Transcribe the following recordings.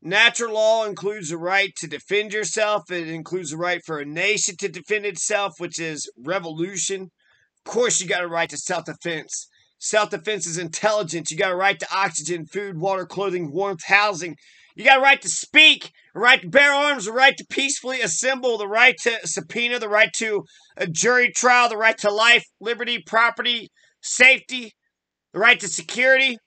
Natural law includes the right to defend yourself. It includes the right for a nation to defend itself, which is revolution. Of course, you got a right to self-defense. Self-defense is intelligence. You got a right to oxygen, food, water, clothing, warmth, housing. You got a right to speak, a right to bear arms, a right to peacefully assemble, the right to subpoena, the right to a jury trial, the right to life, liberty, property, safety, the right to security.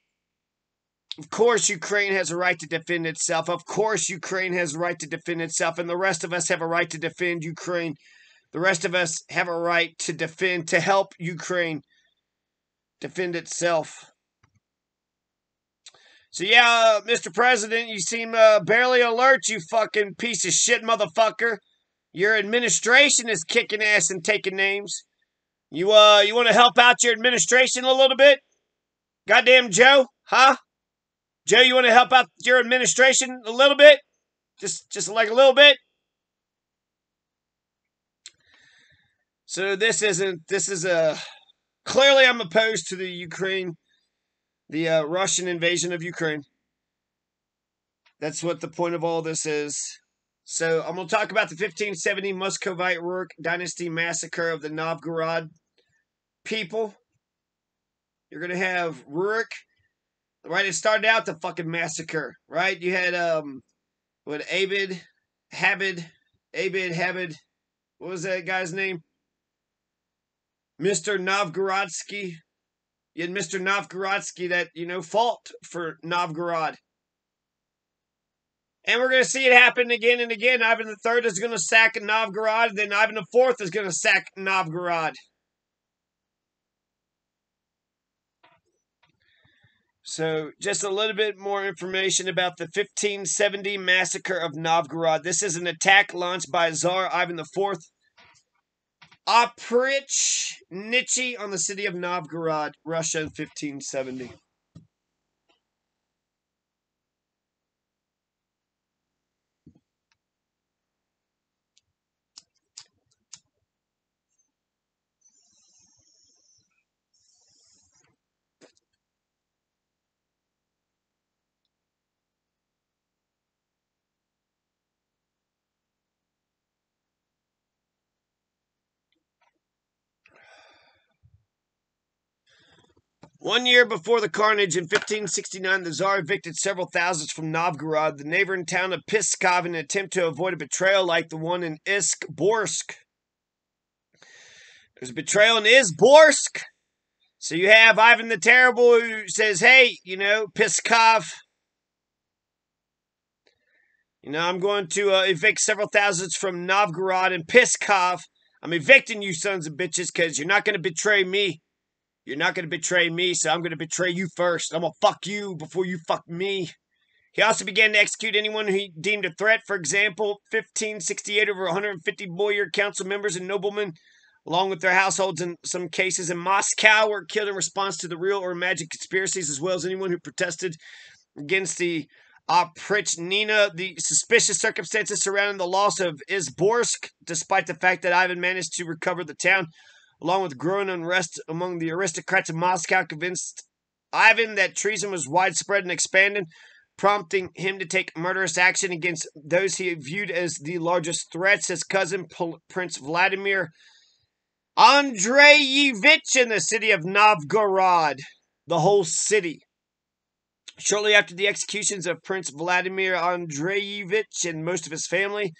Of course, Ukraine has a right to defend itself. Of course, Ukraine has a right to defend itself. And the rest of us have a right to defend Ukraine. The rest of us have a right to defend, to help Ukraine defend itself. So yeah, Mr. President, you seem barely alert, you fucking piece of shit motherfucker. Your administration is kicking ass and taking names. You want to help out your administration a little bit? Goddamn Joe, huh? Joe, you want to help out your administration a little bit? Just like a little bit? So this is clearly I'm opposed to the Russian invasion of Ukraine. That's what the point of all this is. So I'm going to talk about the 1570 Muscovite Rurik Dynasty massacre of the Novgorod people. You're going to have Rurik, right? It started out the fucking massacre, right? You had, Abid Habid, what was that guy's name? Mr. Novgorodsky. You had Mr. Novgorodsky that, fought for Novgorod. And we're going to see it happen again and again. Ivan III is going to sack Novgorod. Then Ivan IV is going to sack Novgorod. So just a little bit more information about the 1570 massacre of Novgorod. This is an attack launched by Tsar Ivan IV Oprichnitsky on the city of Novgorod, Russia in 1570. One year before the carnage, in 1569, the Tsar evicted several thousands from Novgorod, the neighboring town of Pskov, in an attempt to avoid a betrayal like the one in Izborsk. There's a betrayal in Izborsk. So you have Ivan the Terrible who says, hey, Pskov, I'm going to evict several thousands from Novgorod and Pskov. I'm evicting you sons of bitches because you're not going to betray me. You're not going to betray me, so I'm going to betray you first. I'm going to fuck you before you fuck me. He also began to execute anyone who he deemed a threat. For example, 1568, over 150 boyar council members and noblemen, along with their households in some cases in Moscow, were killed in response to the real or imagined conspiracies, as well as anyone who protested against the Oprichnina. The suspicious circumstances surrounding the loss of Izborsk, despite the fact that Ivan managed to recover the town, along with growing unrest among the aristocrats of Moscow, convinced Ivan that treason was widespread and expanding, prompting him to take murderous action against those he viewed as the largest threats. His cousin, Prince Vladimir Andreyevich, in the city of Novgorod, the whole city. Shortly after the executions of Prince Vladimir Andreyevich and most of his family,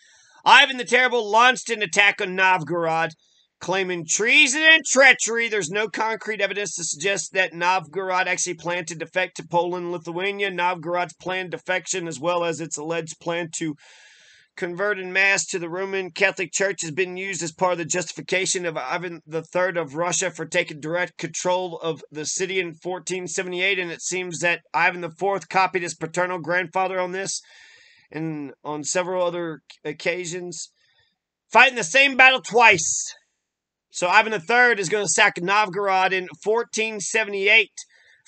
Ivan the Terrible launched an attack on Novgorod, claiming treason and treachery. There's no concrete evidence to suggest that Novgorod actually planned to defect to Poland and Lithuania. Novgorod's planned defection, as well as its alleged plan to convert en masse to the Roman Catholic Church, has been used as part of the justification of Ivan III of Russia for taking direct control of the city in 1478, and it seems that Ivan IV copied his paternal grandfather on this and on several other occasions, fighting the same battle twice. So Ivan III is going to sack Novgorod in 1478.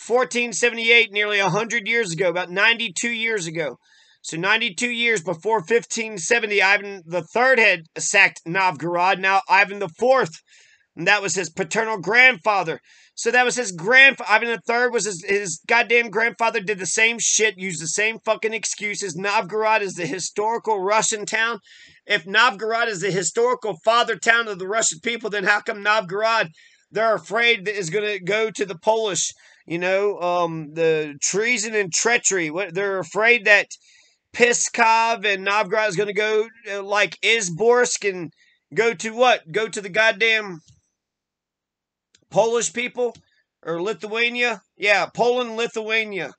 1478, nearly 100 years ago, about 92 years ago. So 92 years before 1570, Ivan III had sacked Novgorod. Now Ivan IV, And that was his paternal grandfather. So that was his grandfather. Ivan III was his goddamn grandfather, did the same shit, used the same fucking excuses. Novgorod is the historical Russian town. If Novgorod is the historical father town of the Russian people, then how come Novgorod, they're afraid that is going to go to the Polish, the treason and treachery. They're afraid that Pskov and Novgorod is going to go like Izborsk and go to what? Go to the goddamn Polish people or Lithuania? Yeah, Poland, Lithuania.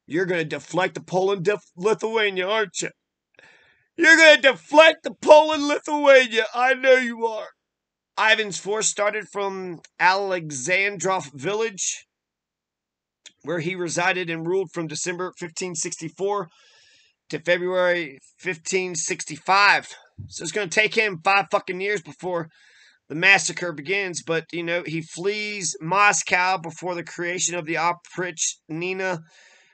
You're going to deflect the Poland, Lithuania, aren't you? You're going to deflect the Poland, Lithuania. I know you are. Ivan's force started from Alexandrov village, where he resided and ruled from December 1564 to February 1565. So it's going to take him 5 fucking years before the massacre begins. But, he flees Moscow before the creation of the Oprichnina.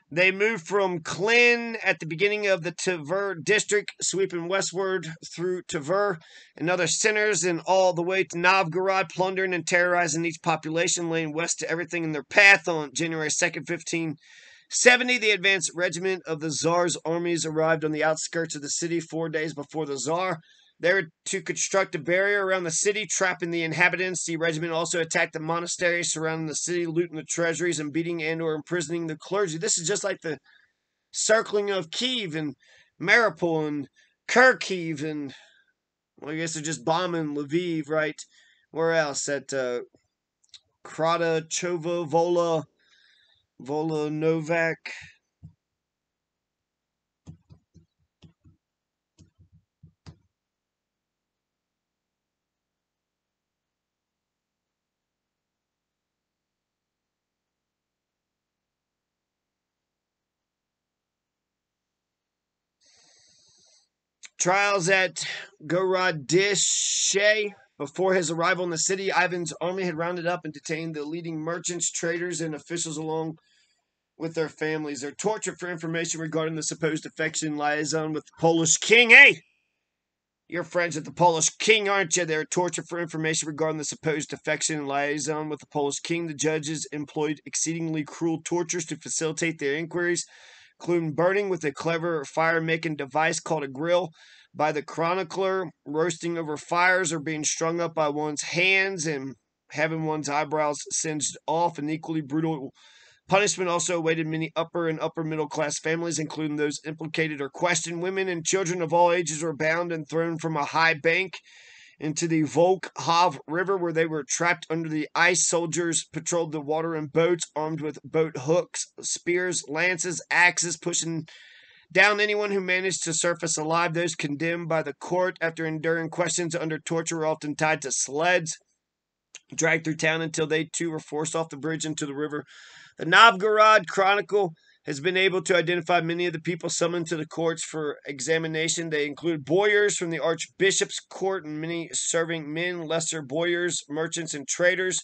They move from Klin at the beginning of the Tver district, sweeping westward through Tver and other centers and all the way to Novgorod, plundering and terrorizing each population, laying west to everything in their path. On January 2nd, 1570, the advanced regiment of the Tsar's armies arrived on the outskirts of the city 4 days before the Tsar. They were to construct a barrier around the city, trapping the inhabitants. The regiment also attacked the monasteries surrounding the city, looting the treasuries and beating and or imprisoning the clergy. This is just like the circling of Kiev and Mariupol and Kharkiv and, well, I guess they're just bombing Lviv, right? Where else? At Kratachova, Vola Novak. Trials at Gorodische. Before his arrival in the city, Ivan's army had rounded up and detained the leading merchants, traders, and officials along with their families. They're tortured for information regarding the supposed affection liaison with the Polish king. Hey! You're friends with the Polish king, aren't you? They're tortured for information regarding the supposed affection and liaison with the Polish king. The judges employed exceedingly cruel tortures to facilitate their inquiries, including burning with a clever fire-making device called a grill by the chronicler, roasting over fires, or being strung up by one's hands and having one's eyebrows singed off. An equally brutal punishment also awaited many upper and upper middle class families, including those implicated or questioned. Women and children of all ages were bound and thrown from a high bank into the Volkhov River, where they were trapped under the ice. Soldiers patrolled the water in boats, armed with boat hooks, spears, lances, axes, pushing down anyone who managed to surface alive. Those condemned by the court after enduring questions under torture were often tied to sleds, dragged through town until they too were forced off the bridge into the river. The Novgorod Chronicle has been able to identify many of the people summoned to the courts for examination. They include boyars from the archbishop's court and many serving men, lesser boyars, merchants, and traders.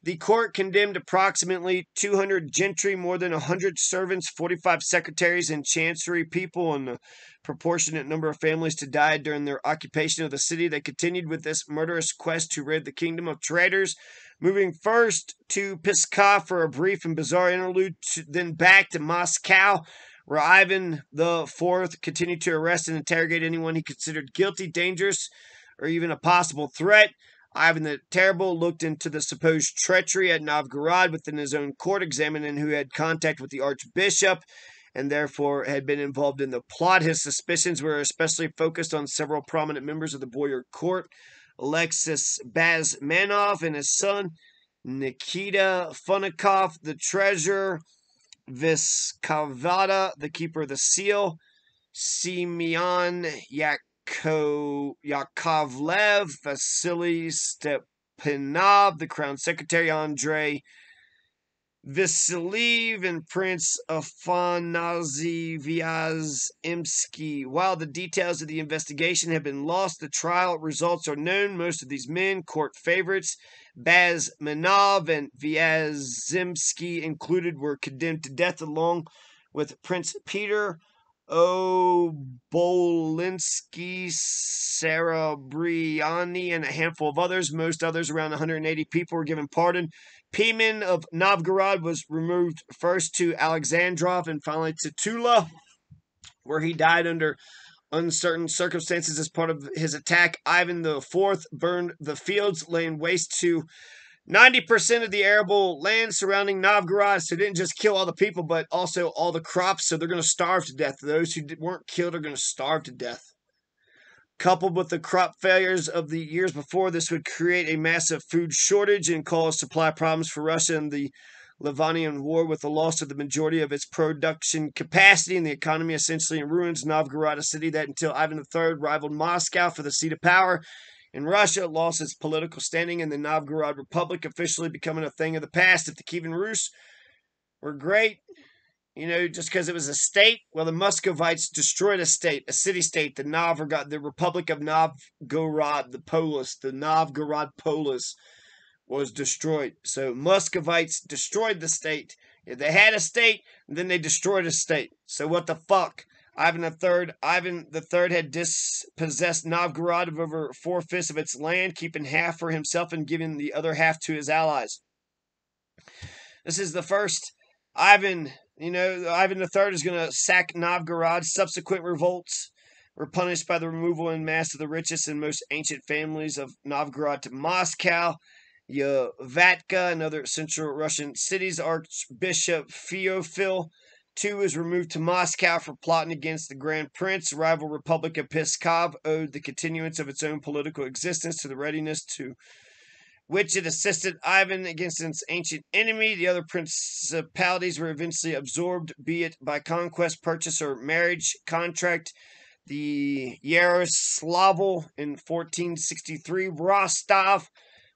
The court condemned approximately 200 gentry, more than 100 servants, 45 secretaries, and chancery people, and a proportionate number of families to die during their occupation of the city. They continued with this murderous quest to rid the kingdom of traitors, moving first to Pskov for a brief and bizarre interlude, then back to Moscow, where Ivan IV continued to arrest and interrogate anyone he considered guilty, dangerous, or even a possible threat. Ivan the Terrible looked into the supposed treachery at Novgorod within his own court, examining who had contact with the archbishop and therefore had been involved in the plot. His suspicions were especially focused on several prominent members of the boyar court: Alexis Basmanov and his son, Nikita Funikov, the treasurer, Viskovada, the keeper of the seal, Simeon Yakovlev, Vasily Stepanov, the crown secretary, Andrei Vasiliev, and Prince Afanasy Vyazemsky. While the details of the investigation have been lost, the trial results are known. Most of these men, court favorites, Basmanov and Vyazemsky included, were condemned to death along with Prince Peter Obolinsky, Sarabriani, and a handful of others. Most others, around 180 people, were given pardon. Pimen of Novgorod was removed first to Alexandrov and finally to Tula, where he died under uncertain circumstances as part of his attack. Ivan IV burned the fields, laying waste to 90% of the arable land surrounding Novgorod. So he didn't just kill all the people, but also all the crops. So they're going to starve to death. Those who weren't killed are going to starve to death. Coupled with the crop failures of the years before, this would create a massive food shortage and cause supply problems for Russia in the Livonian War. With the loss of the majority of its production capacity and the economy essentially in ruins, Novgorod, a city that until Ivan III rivaled Moscow for the seat of power in Russia, lost its political standing in the Novgorod Republic, officially becoming a thing of the past. If the Kievan Rus were great, just because it was a state, well, the Muscovites destroyed a state, a city-state, the Republic of Novgorod, the Novgorod Polis was destroyed. So Muscovites destroyed the state. If they had a state, then they destroyed a state. So what the fuck? Ivan III had dispossessed Novgorod of over 4/5 of its land, keeping half for himself and giving the other half to his allies. This is the first Ivan. Ivan III is going to sack Novgorod. Subsequent revolts were punished by the removal en masse of the richest and most ancient families of Novgorod to Moscow. Yavatka and other central Russian cities. Archbishop Feofil II was removed to Moscow for plotting against the Grand Prince. Rival Republic of Pskov owed the continuance of its own political existence to the readiness to which it assisted Ivan against its ancient enemy. The other principalities were eventually absorbed, be it by conquest, purchase, or marriage contract. The Yaroslavl in 1463, Rostov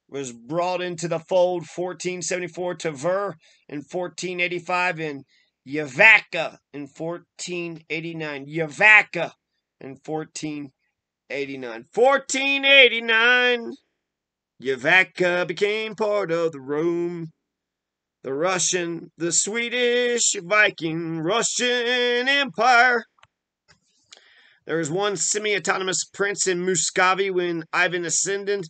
was brought into the fold. 1474, Tver in 1485, and Yavatka in 1489. Yavatka in 1489. 1489. Yavatka became part of the Rome, the Russian, the Swedish, Viking, Russian Empire. There was one semi-autonomous prince in Muscovy when Ivan acceded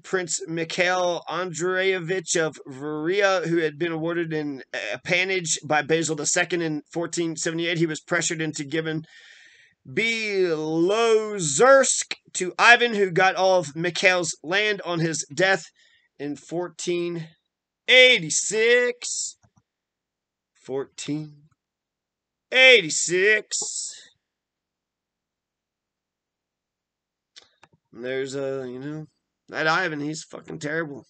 Prince Mikhail Andreevich of Varia, who had been awarded an appanage by Basil II in 1478. He was pressured into giving Belozersk to Ivan, who got all of Mikhail's land on his death in 1486. 1486. And there's that Ivan, he's fucking terrible.